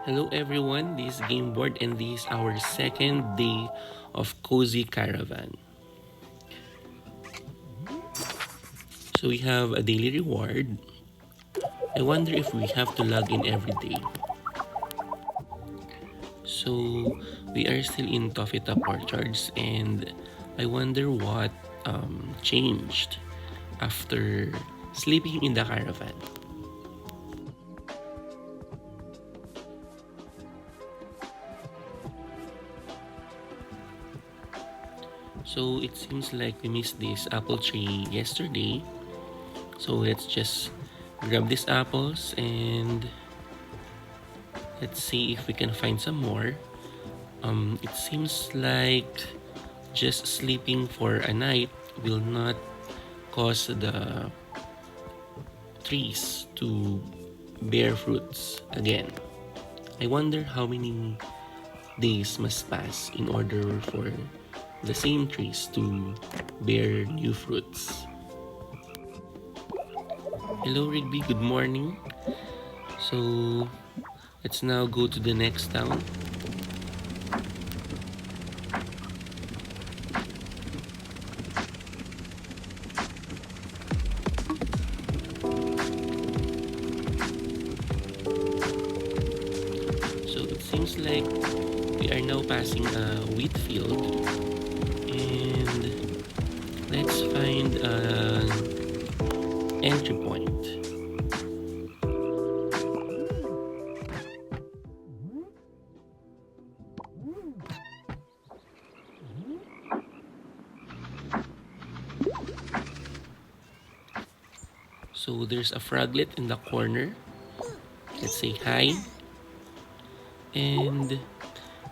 Hello everyone, this is Game Board and this is our second day of Cozy Caravan. So we have a daily reward. I wonder if we have to log in every day. So we are still in Toffee Top Orchards and I wonder what changed after sleeping in the caravan. So it seems like we missed this apple tree yesterday. So let's just grab these apples and let's see if we can find some more. It seems like just sleeping for a night will not cause the trees to bear fruits again. I wonder how many days must pass in order for the same trees to bear new fruits. Hello Rigby, good morning. So let's now go to the next town. So it seems like we are now passing a wheat field and let's find an entry point. So there's a froglet in the corner. Let's say hi. And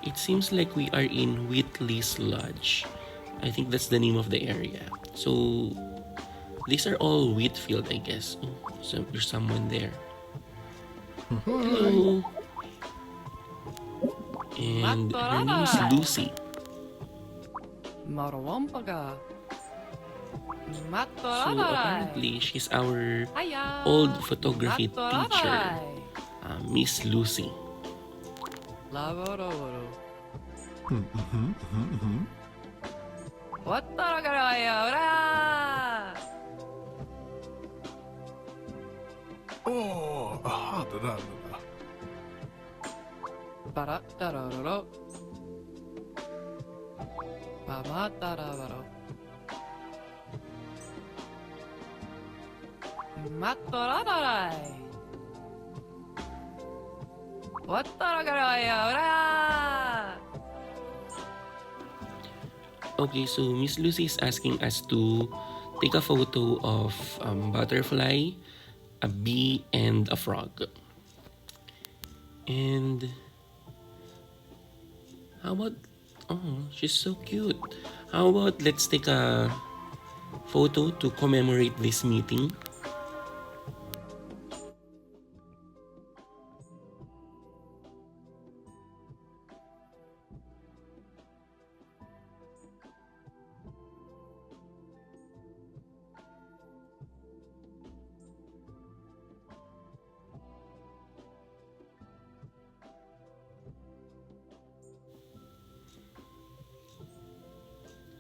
it seems like we are in Whitley's Lodge. I think that's the name of the area. So these are all wheat field, I guess. Oh, so there's someone there. Hello. And her name is Lucy. Marwampaga. So apparently she's our old photography teacher, Miss Lucy. Labororo. What the Oh, aha, da. Barataroro. Pamatararo. Matorarai. What the Okay, so Miss Lucy is asking us to take a photo of butterfly, a bee, and a frog. And how about, oh, she's so cute. How about let's take a photo to commemorate this meeting?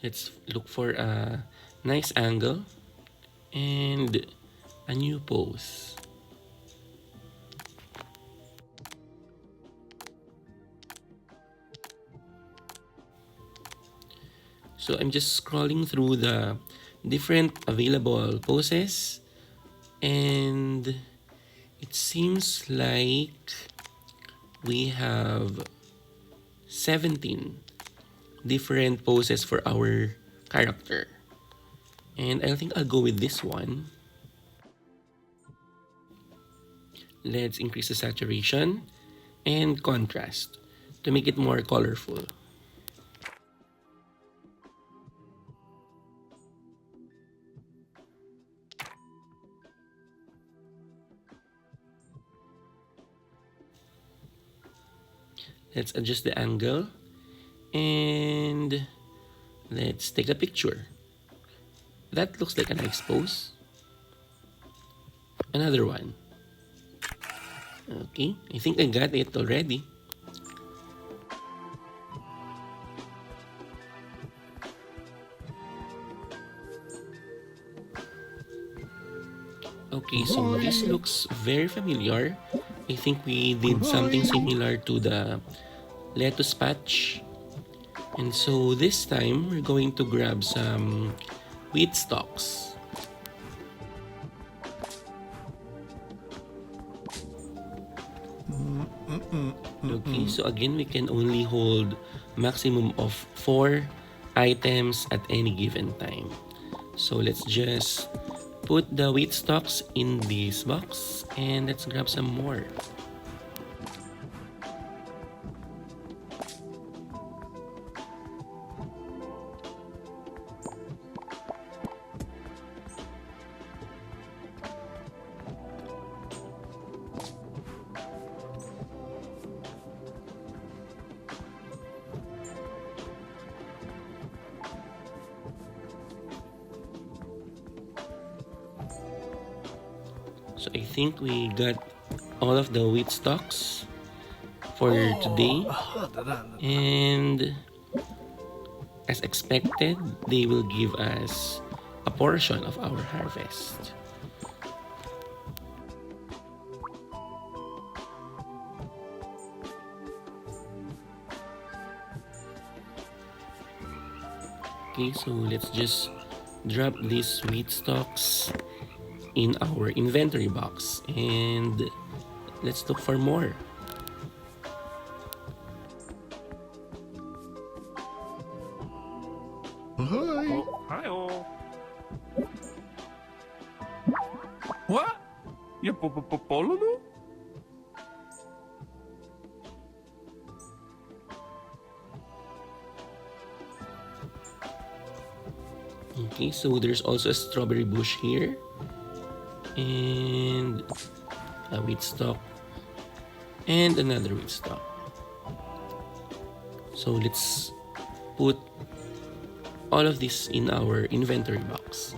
Let's look for a nice angle and a new pose. So I'm just scrolling through the different available poses and it seems like we have 17 different poses for our character. And I think I'll go with this one. Let's increase the saturation and contrast to make it more colorful. Let's adjust the angle and let's take a picture. That looks like a nice pose. Another one. Okay, I think I got it already. Okay, so this looks very familiar. I think we did something similar to the lettuce patch. And so this time, we're going to grab some wheat stalks. Okay, so again, we can only hold maximum of 4 items at any given time. So let's just put the wheat stalks in this box and let's grab some more. So I think we got all of the wheat stalks for today. And as expected, they will give us a portion of our harvest. Okay, so let's just drop these wheat stalks in our inventory box and let's look for more. Hi-oh. What? You pololo? Okay, so there's also a strawberry bush here and a wheat stalk and another wheat stalk. So let's put all of this in our inventory box.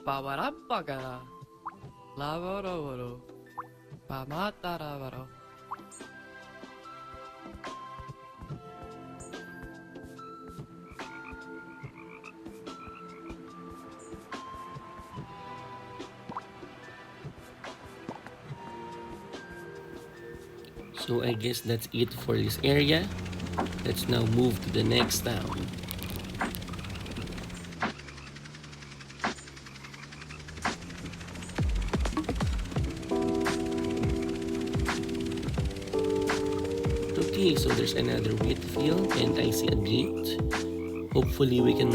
Pawarampagara. Lavororo. Pamataravaro. So I guess that's it for this area. Let's now move to the next town. Okay, so there's another wheat field and I see a gate. Hopefully we can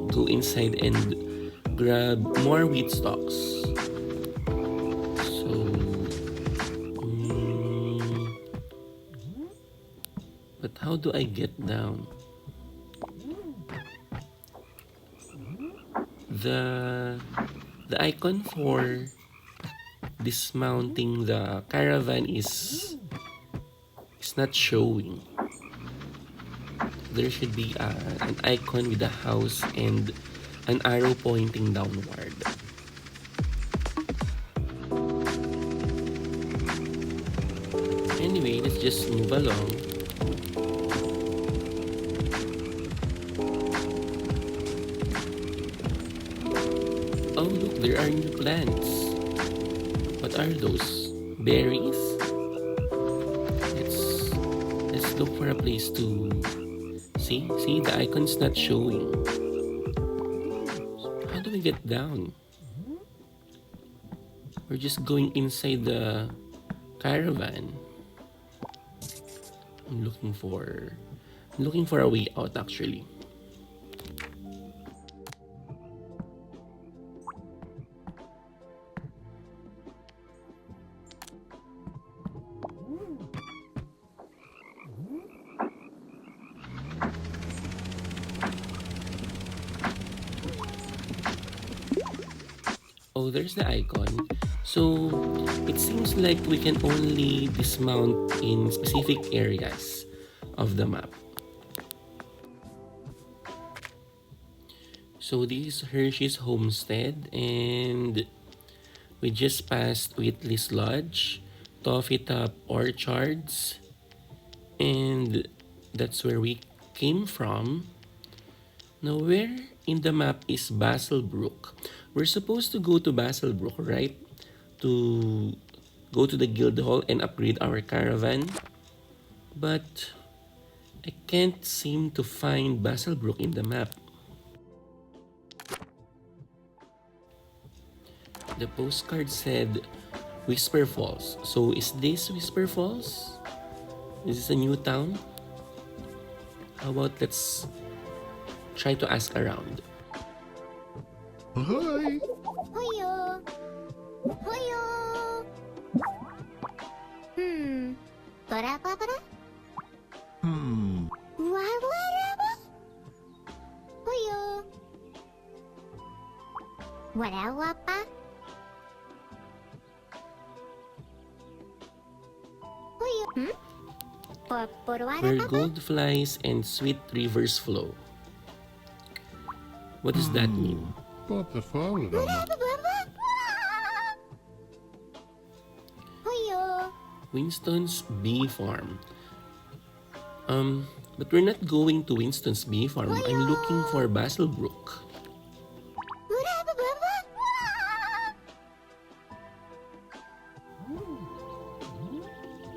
go inside and grab more wheat stalks. So, but how do I get down? The icon for dismounting the caravan is not showing. There should be an icon with a house and an arrow pointing downward. Anyway, let's just move along. Oh look, there are new plants. What are those? Berries? Let's look for a place to see the icon's not showing. How do we get down? We're just going inside the caravan. I'm looking for a way out actually. Oh, there's the icon. So it seems like we can only dismount in specific areas of the map. So this is Hershey's homestead, and we just passed Whitley's Lodge, Toffee Top Orchards, and that's where we came from. Now, where in the map is Basslebrook? We're supposed to go to Basslebrook, right? To go to the guild hall and upgrade our caravan. But I can't seem to find Basslebrook in the map. The postcard said Whisper Falls. So is this Whisper Falls? Is this a new town? How about let's try to ask around. Hi. Hoyo. Hoyo. Tora-pa-para? Wa-wa-ra-ba? Hoyo. Wara-wa-pa? Hoyo. Where Por-por-wara-pa-pa? gold flies and sweet rivers flow. What does that mean? Bob the Fowler. Wara-pa-pa-pa? Hoyo. Winston's Bee Farm. But we're not going to Winston's Bee Farm. I'm looking for Basslebrook. Wara-pa-pa-pa?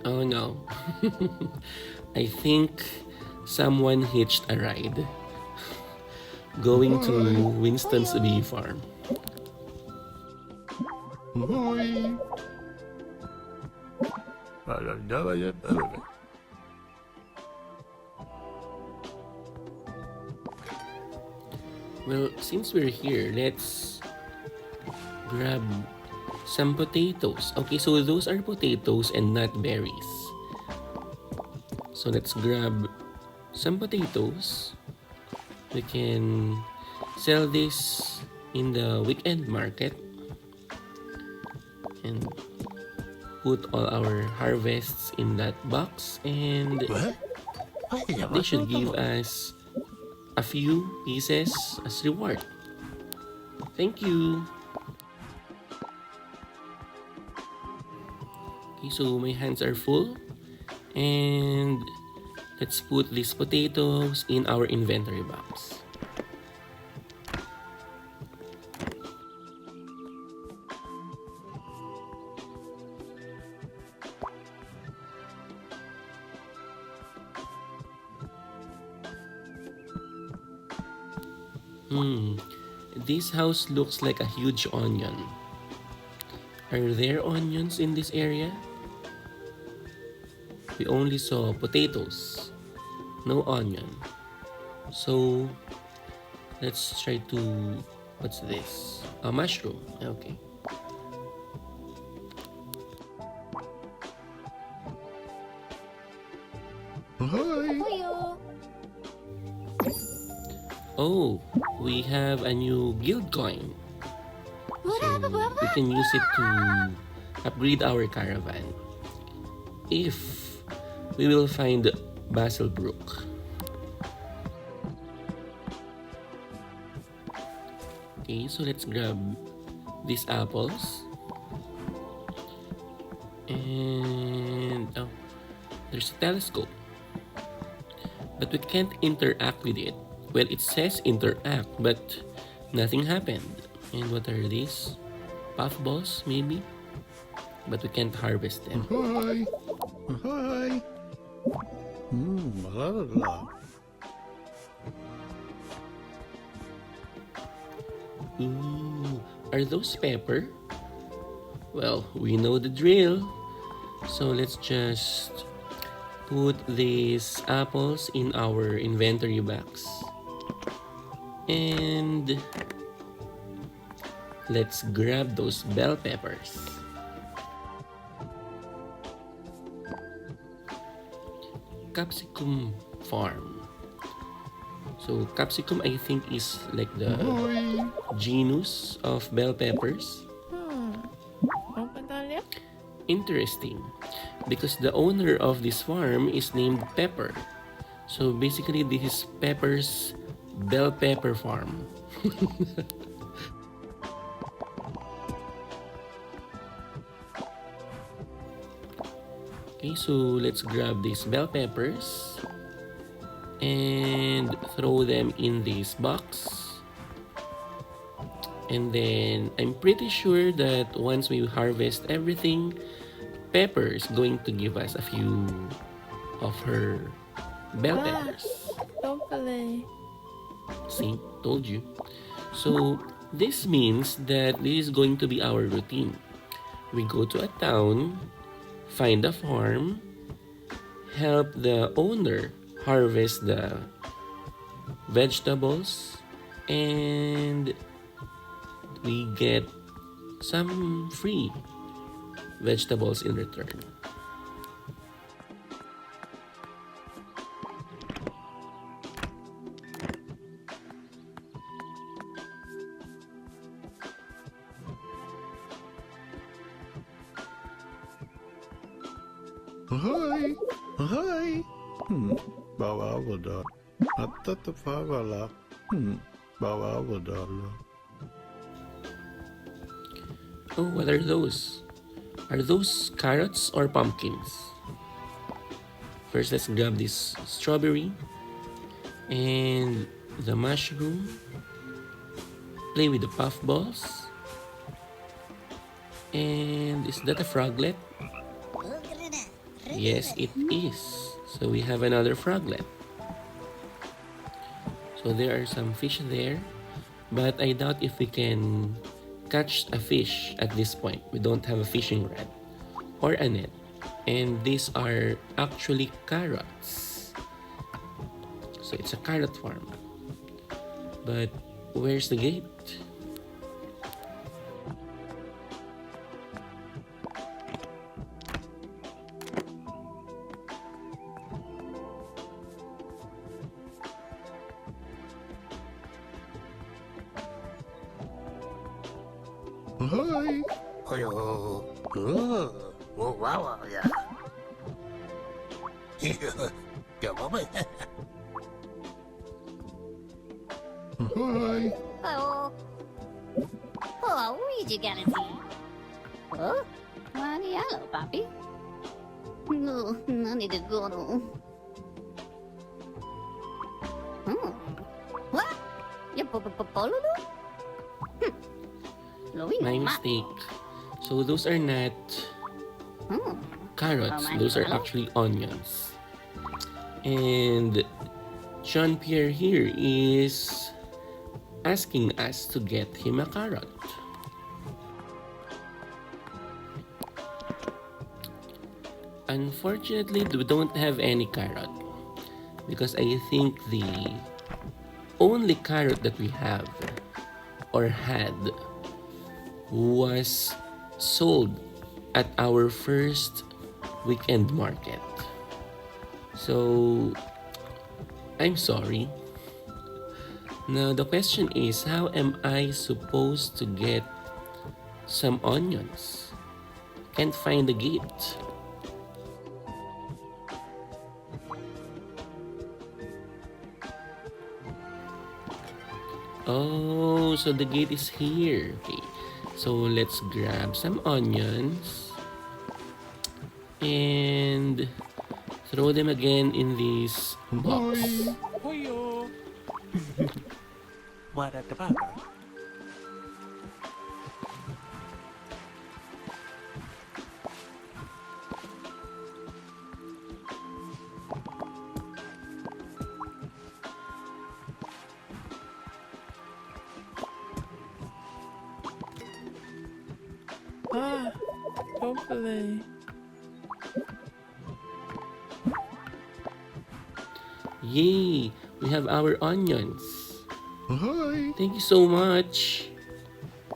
Oh no. I think someone hitched a ride. Going to Winston's Bee Farm. Ahoy. Well, since we're here, let's grab some potatoes. Okay, so those are potatoes and not berries. So let's grab some potatoes. We can sell this in the weekend market and put all our harvests in that box, and they should give us a few pieces as reward. Thank you. Okay, so my hands are full, and let's put these potatoes in our inventory box. This house looks like a huge onion. Are there onions in this area? We only saw potatoes, no onion. So let's try to, what's this? A mushroom, okay. Ahoy. Hoyo. Oh, we have a new guild coin. So we Wara-pa-pa-pa? can use it to upgrade our caravan. If we will find Basslebrook. Okay, so let's grab these apples. And oh, there's a telescope. But we can't interact with it. Well, it says interact, but nothing happened. And what are these? Puffballs, maybe? But we can't harvest them. Ahoy. Ahoy. La la la. Ooh, are those pepper? Well, we know the drill. So let's just put these apples in our inventory box. And let's grab those bell peppers. Capsicum farm. So capsicum, I think, is like the Ahoy! genus of bell peppers. Open the lip. Interesting, because the owner of this farm is named Pepper. So basically, this is Pepper's bell pepper farm. Okay, so let's grab these bell peppers and throw them in this box. And then I'm pretty sure that once we harvest everything, Pepper is going to give us a few of her bell peppers. Don't play. See, told you. So this means that this is going to be our routine. We go to a town, find a farm, help the owner harvest the vegetables, and we get some free vegetables in return. Ahoy! Ahoy! Bawawada. Atatafavala. Bawawada. Oh, what are those? Are those carrots or pumpkins? First, let's grab this strawberry and the mushroom. Play with the puffballs. And is that a froglet? Yes, it is. So we have another froglet. So there are some fish there, but I doubt if we can catch a fish at this point. We don't have a fishing rod or a net. And these are actually carrots. So it's a carrot farm. But where's the gate? Ahoy! Ahoy! Oh. Oh, what you gotta see? Oh? Hello, Papi. No, I need to go to. What? You polo? My mistake. So those are not carrots. Those are actually onions. And Jean-Pierre here is asking us to get him a carrot. Unfortunately, we don't have any carrot because I think the only carrot that we have or had was sold at our first weekend market. So I'm sorry. Now the question is, how am I supposed to get some onions? Can't find the gate. Oh, so the gate is here. Okay. So let's grab some onions and throw them again in this box. Hoyo. What at the back? Don't play. Yay! We have our onions. Ahoy! Thank you so much.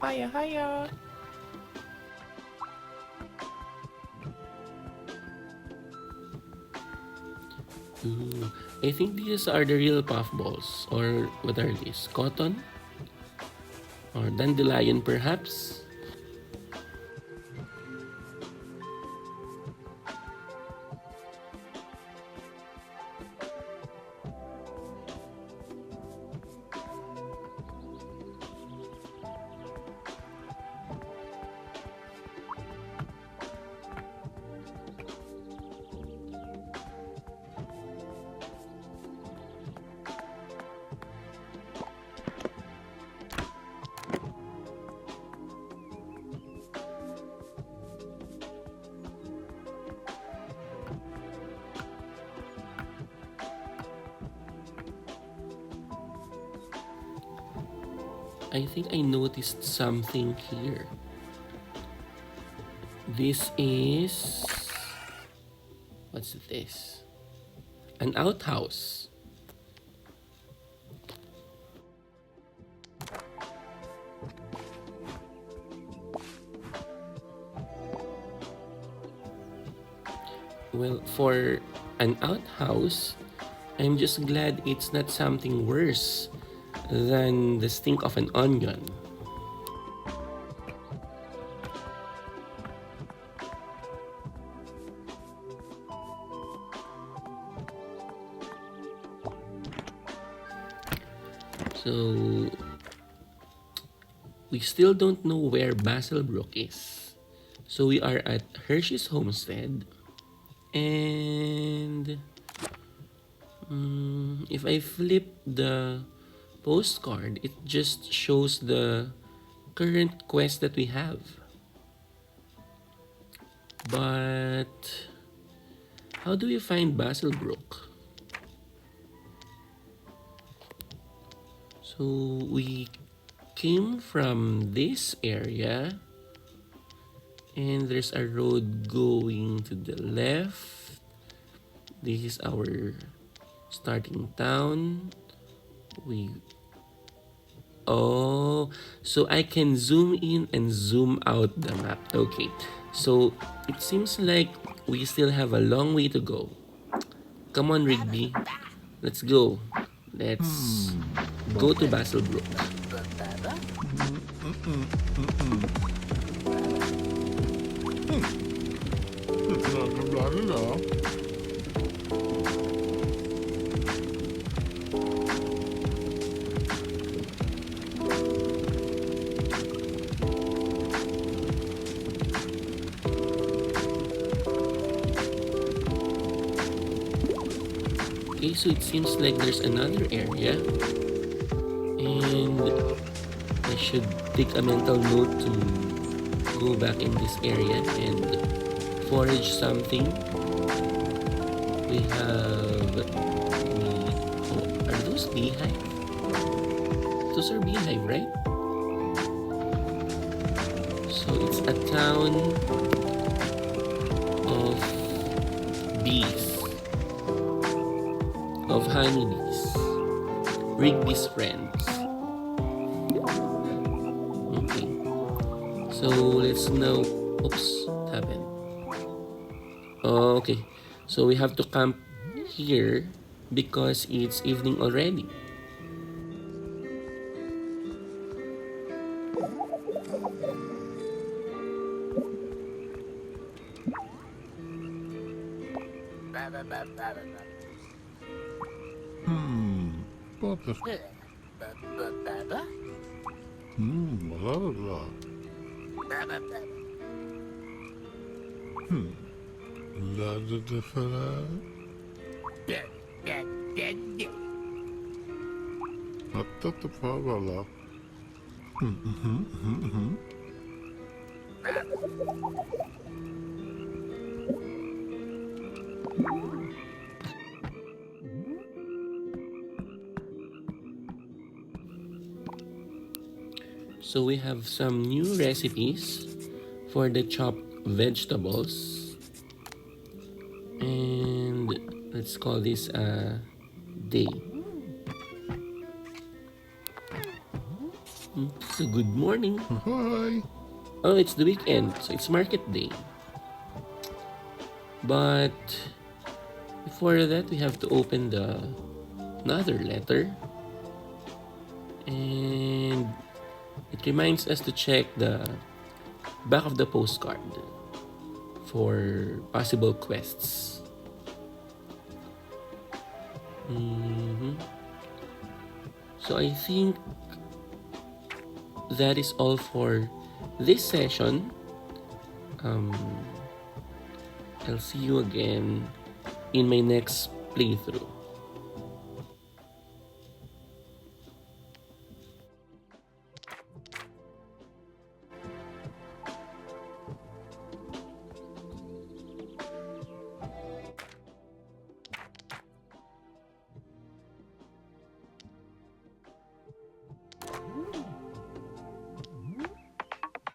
Hiya, hiya. Ooh, I think these are the real puffballs. Or what are these? Cotton? Or dandelion perhaps? I think I noticed something here. This is... What's this? An outhouse. Well, for an outhouse, I'm just glad it's not something worse than the stink of an onion. So, we still don't know where Basslebrook is. So we are at Hershey's homestead. And if I flip the postcard, it just shows the current quest that we have. But how do we find Basslebrook? So we came from this area, and there's a road going to the left. This is our starting town. Oh, so I can zoom in and zoom out the map. Okay, so it seems like we still have a long way to go. Come on, Rigby. Let's go. Let's go to Basslebrook. Blah, blah, blah. Okay, so it seems like there's another area. And I should take a mental note to go back in this area and forage something. We have are those beehive? Those are beehive, right? So it's a town of bees, of honeybees, Rigby's friends. Okay, so let's now, oops, what happened? Oh, okay, so we have to camp here because it's evening already. What the... blah, blah, blah. La da da fella. Atta ta fa bala. So we have some new recipes for the chopped vegetables. And let's call this day. So good morning. Hi. Oh, it's the weekend, so it's market day. But before that, we have to open another letter. And it reminds us to check the back of the postcard for possible quests. So I think that is all for this session. I'll see you again in my next playthrough.